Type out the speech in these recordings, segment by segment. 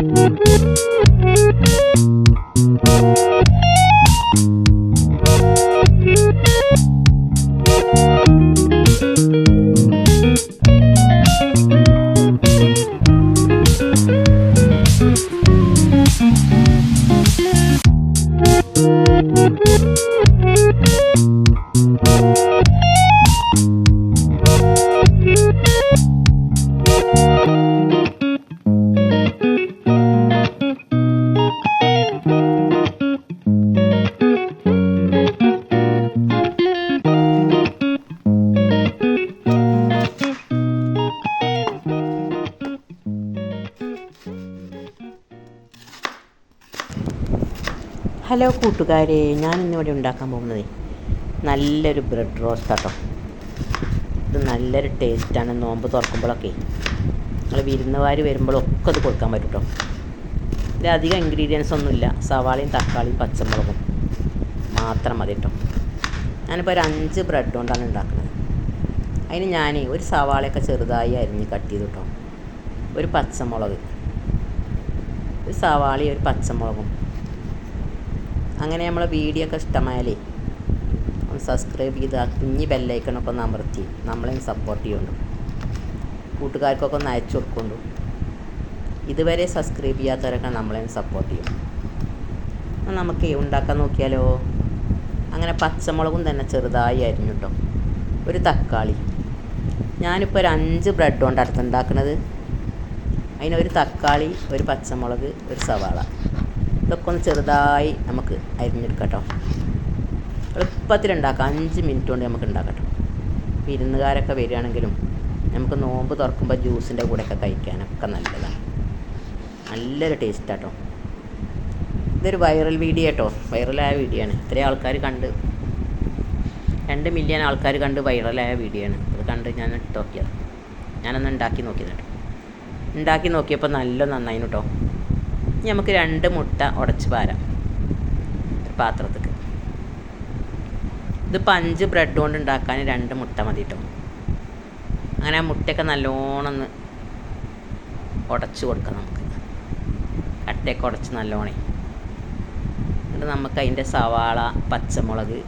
Hello കൂട്ടുകാരെ, ഞാനിന്നിവിടെ ഉണ്ടാക്കാൻ പോകുന്നത് നല്ലൊരു ബ്രെഡ് റോസ്റ്റ് കേട്ടോ. ഇത് നല്ലൊരു ടേസ്റ്റാണ്. നോമ്പ് തുറക്കുമ്പോഴൊക്കെ നിങ്ങൾ വിരുന്നുകാർ വരുമ്പോഴൊക്കെ ഇത് കൊടുക്കാൻ പറ്റും കേട്ടോ. ഇതിൽ അധികം ഇൻഗ്രീഡിയൻസ് ഒന്നുമില്ല. സവാളയും തക്കാളിയും പച്ചമുളകും മാത്രം മതി കേട്ടോ. ഞാനിപ്പോൾ ഒരു 5 ബ്രെഡ് കൊണ്ടാണ് ഉണ്ടാക്കുന്നത്. അതിന് ഞാൻ ഒരു സവാളയൊക്കെ ചെറുതായി അരിഞ്ഞ് കട്ട് ചെയ്തു കേട്ടോ. ഒരു പച്ചമുളക്, ഒരു സവാളയും ഒരു പച്ചമുളകും. അങ്ങനെ നമ്മളെ വീഡിയോ ഒക്കെ ഇഷ്ടമായാലേ ഒന്ന് സബ്സ്ക്രൈബ് ചെയ്ത് ആ കുഞ്ഞി ബെല്ലൈക്കണൊക്കെ ഒന്ന് അമർത്തി നമ്മളെയും സപ്പോർട്ട് ചെയ്യുന്നുണ്ട്. കൂട്ടുകാർക്കൊക്കെ ഒന്ന് അയച്ചു കൊടുക്കുന്നുണ്ട്. ഇതുവരെ സബ്സ്ക്രൈബ് ചെയ്യാത്തവരൊക്കെ നമ്മളെയും സപ്പോർട്ട് ചെയ്യും. നമുക്ക് ഉണ്ടാക്കാൻ നോക്കിയാലോ. അങ്ങനെ പച്ചമുളകും തന്നെ ചെറുതായി അരിഞ്ഞു കേട്ടോ. ഒരു തക്കാളി, ഞാനിപ്പോൾ ഒരു 5 ബ്രെഡ് കൊണ്ട് അടുത്ത് ഉണ്ടാക്കുന്നത്. അതിനൊരു തക്കാളി, ഒരു പച്ചമുളക്, ഒരു സവാള, ഇതൊക്കെ ഒന്ന് ചെറുതായി നമുക്ക് അരിഞ്ഞെടുക്കാം കേട്ടോ. എളുപ്പത്തിലുണ്ടാക്കാം. 5 മിനിറ്റ് കൊണ്ട് നമുക്ക് ഉണ്ടാക്കാം കേട്ടോ. വിരുന്നുകാരൊക്കെ വരികയാണെങ്കിലും നമുക്ക് നോമ്പ് തുറക്കുമ്പോൾ ജ്യൂസിൻ്റെ കൂടെയൊക്കെ കഴിക്കാനൊക്കെ നല്ലതാണ്. നല്ലൊരു ടേസ്റ്റ് കേട്ടോ. ഇതൊരു വൈറൽ വീഡിയോ കേട്ടോ. വൈറലായ വീഡിയോ ആണ്. ഇത്രയും ആൾക്കാർ കണ്ട് 2 മില്യൺ ആൾക്കാർ കണ്ട് വൈറലായ വീഡിയോ ആണ്. അത് കണ്ട് ഞാൻ ഇട്ട് നോക്കിയത്. ഞാനൊന്ന് ഉണ്ടാക്കി നോക്കിയത് കേട്ടോ. ഉണ്ടാക്കി നോക്കിയപ്പോൾ നല്ല നന്നായിരുന്നു കേട്ടോ. ഇനി നമുക്ക് 2 മുട്ട ഉടച്ച് പാരാം ഒരു പാത്രത്തേക്ക്. ഇതിപ്പോൾ 5 ബ്രെഡ് കൊണ്ട് ഉണ്ടാക്കാൻ 2 മുട്ട മതി കേട്ടോ. അങ്ങനെ ആ മുട്ടയൊക്കെ നല്ലോണം ഒന്ന് ഉടച്ച് കൊടുക്കാം നമുക്ക്. കട്ടയൊക്കെ ഉടച്ച് നല്ലോണേ. എന്നിട്ട് നമുക്ക് അതിൻ്റെ സവാള, പച്ചമുളക്,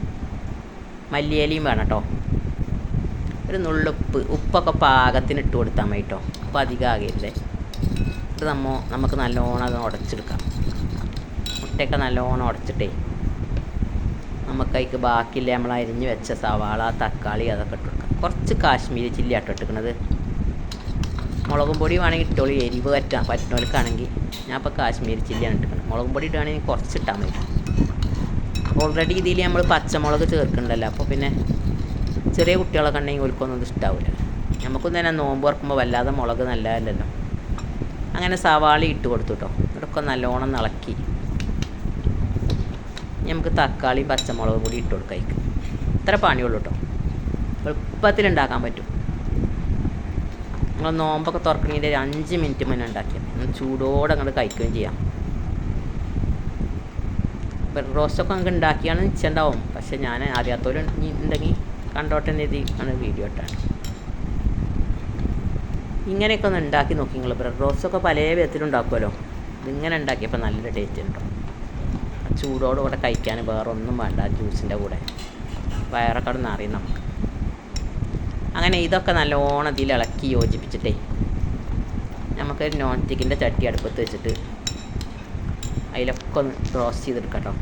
മല്ലിയിലയും വേണം കേട്ടോ. ഒരു നുള്ളുപ്പ്, ഉപ്പൊക്കെ പാകത്തിന് ഇട്ട് കൊടുത്താൽ മതി കേട്ടോ. അപ്പോൾ അധികം ആകരുതേ. ഇത് നമുക്ക് നല്ലോണം അത് ഉടച്ചെടുക്കാം. മുട്ടയൊക്കെ നല്ലോണം ഉടച്ചിട്ടേ നമുക്കതിക്ക് ബാക്കിയില്ല നമ്മൾ അരിഞ്ഞ് വെച്ച സവാള, തക്കാളി അതൊക്കെ ഇട്ട് കൊടുക്കാം. കുറച്ച് കാശ്മീരി ചില്ലി ആട്ടോ ഇട്ടിരിക്കുന്നത്. മുളകും പൊടി വേണമെങ്കിൽ ഇട്ടോളി. എരിവ് പറ്റുന്നവർക്കാണെങ്കിൽ ഞാൻ ഇപ്പോൾ കാശ്മീരി ചില്ലിയാണ് ഇട്ടിരിക്കുന്നത്. മുളകും പൊടി ഇടുകയാണെങ്കിൽ കുറച്ച് ഇട്ടാൽ മതി. ഓൾറെഡി ഇതിൽ നമ്മൾ പച്ചമുളക് ചേർക്കുന്നുണ്ടല്ലോ. അപ്പോൾ പിന്നെ ചെറിയ കുട്ടികളൊക്കെ ഉണ്ടെങ്കിൽ ഓൽക്കൊന്നും ഇത് ഇഷ്ടാവില്ല. നമുക്കൊന്നും തന്നെ നോമ്പ് തുറക്കുമ്പോൾ വല്ലാതെ മുളക് നല്ലതല്ലല്ലോ. അങ്ങനെ സവാള ഇട്ട് കൊടുത്തു കേട്ടോ. ഇതൊക്കെ നല്ലോണം ഇളക്കി നമുക്ക് തക്കാളി പച്ചമുളക് കൂടി ഇട്ട് കൊടുക്കാം. ഇത്ര പണിയുള്ളൂ കേട്ടോ. എളുപ്പത്തിൽ ഉണ്ടാക്കാൻ പറ്റും. നമ്മൾ നോമ്പൊക്കെ തുറക്കണമെങ്കിൽ ഒരു 5 മിനിറ്റ് മുന്നേ ഉണ്ടാക്കിയത് ചൂടോടെ അങ്ങോട്ട് കഴിക്കുകയും ചെയ്യാം. ബ്രെഡ് റോസ്റ്റൊക്കെ നമുക്ക് ഉണ്ടാക്കിയാണ് നിശ്ചയുണ്ടാവും. പക്ഷെ ഞാൻ അറിയാത്തവരും ഉണ്ടെങ്കിൽ കണ്ടോട്ടെ എഴുതി ആണ് വീഡിയോ ഇട്ടാണ്. ഇങ്ങനെയൊക്കെ ഒന്ന് ഉണ്ടാക്കി നോക്കി നിങ്ങൾ. ബ്രെഡ് റോസ്റ്റൊക്കെ പല വിധത്തിലുണ്ടാക്കുമല്ലോ. ഇതിങ്ങനെ ഉണ്ടാക്കിയപ്പോൾ നല്ലൊരു ടേസ്റ്റ് ഉണ്ടോ. ചൂടോടുകൂടെ കഴിക്കാൻ വേറെ ഒന്നും വേണ്ട. ജ്യൂസിൻ്റെ കൂടെ വയറൊക്കെ അവിടെ നിറയും നമുക്ക്. അങ്ങനെ ഇതൊക്കെ നല്ലോണം ഇതിൽ ഇളക്കി യോജിപ്പിച്ചിട്ടേ നമുക്കൊരു നോൺ സ്റ്റിക്കിൻ്റെ ചട്ടി അടുപ്പത്ത് വെച്ചിട്ട് അതിലൊക്കെ ഒന്ന് റോസ്റ്റ് ചെയ്തെടുക്കാം കേട്ടോ.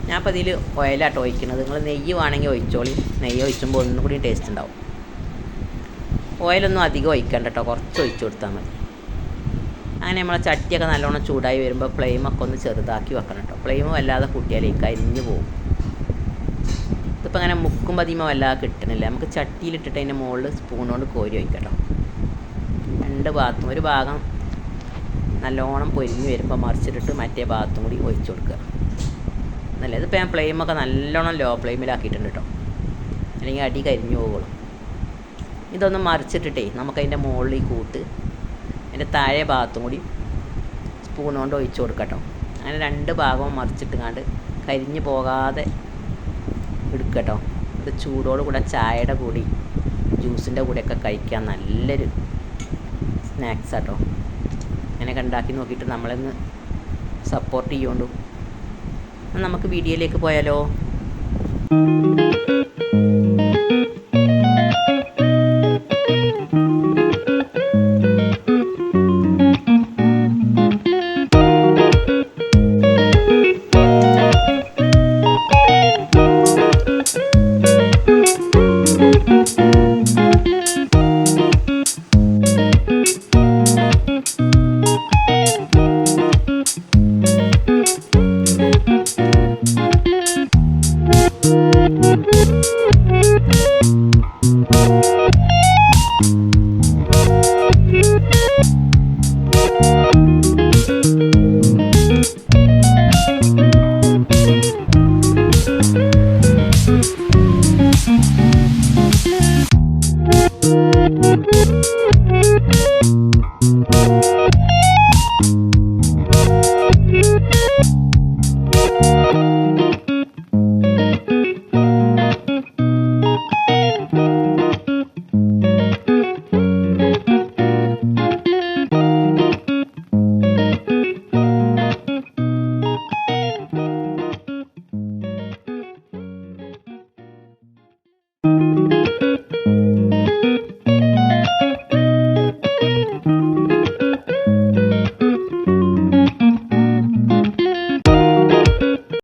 ഞാനിപ്പോൾ ഇതിൽ ഓയിലാട്ടോ ഒഴിക്കുന്നത്. നിങ്ങൾ നെയ്യ് വേണമെങ്കിൽ ഒഴിച്ചോളി. നെയ്യ് ഒഴിച്ചുമ്പോൾ ഒന്നും കൂടി ടേസ്റ്റ് ഉണ്ടാവും. ഓയിലൊന്നും അധികം ഒഴിക്കണ്ട കേട്ടോ. കുറച്ച് ഒഴിച്ചു കൊടുത്താൽ മതി. അങ്ങനെ നമ്മളെ ചട്ടിയൊക്കെ നല്ലോണം ചൂടായി വരുമ്പോൾ ഫ്ലെയിമൊക്കെ ഒന്ന് ചെറുതാക്കി വെക്കണം കേട്ടോ. ഫ്ലെയിം വല്ലാതെ കൂട്ടിയാലേ കരിഞ്ഞ് പോകും. ഇതിപ്പോൾ അങ്ങനെ മുക്കുമ്പോൾ അതിമ വല്ലാതെ കിട്ടണില്ല. നമുക്ക് ചട്ടിയിലിട്ടിട്ട് അതിൻ്റെ മുകളിൽ സ്പൂൺ കൊണ്ട് കോരി വയ്ക്കാം കേട്ടോ. 2 ഭാഗത്തും ഒരു ഭാഗം നല്ലോണം പൊരിഞ്ഞ് വരുമ്പോൾ മറിച്ചിട്ടിട്ട് മറ്റേ ഭാഗത്തും കൂടി ഒഴിച്ചു കൊടുക്കുക. നല്ല ഇതിപ്പോൾ ഞാൻ ഫ്ലെയിമൊക്കെ നല്ലോണം ലോ ഫ്ലെയിമിലാക്കിയിട്ടുണ്ട് കേട്ടോ. അല്ലെങ്കിൽ അടി കരിഞ്ഞു പോകുള്ളൂ. ഇതൊന്ന് മറിച്ചിട്ടിട്ടേ നമുക്കതിൻ്റെ മുകളിൽ ഈ കൂട്ട് അതിൻ്റെ താഴെ ഭാഗത്തും കൂടി സ്പൂൺ കൊണ്ട് ഒഴിച്ച് കൊടുക്കാം കേട്ടോ. അങ്ങനെ 2 ഭാഗവും മറിച്ചിട്ടുങ്ങാണ്ട് കരിഞ്ഞ് പോകാതെ എടുക്കുക കേട്ടോ. ഇത് ചൂടോട് കൂടെ ചായയുടെ കൂടി ജ്യൂസിൻ്റെ കൂടെയൊക്കെ കഴിക്കാൻ നല്ലൊരു സ്നാക്സ് കേട്ടോ. അങ്ങനെയൊക്കെ ഉണ്ടാക്കി നോക്കിയിട്ട് നമ്മളൊന്ന് സപ്പോർട്ട് ചെയ്യുകൊണ്ടു. നമുക്ക് വീഡിയോയിലേക്ക് പോയാലോ?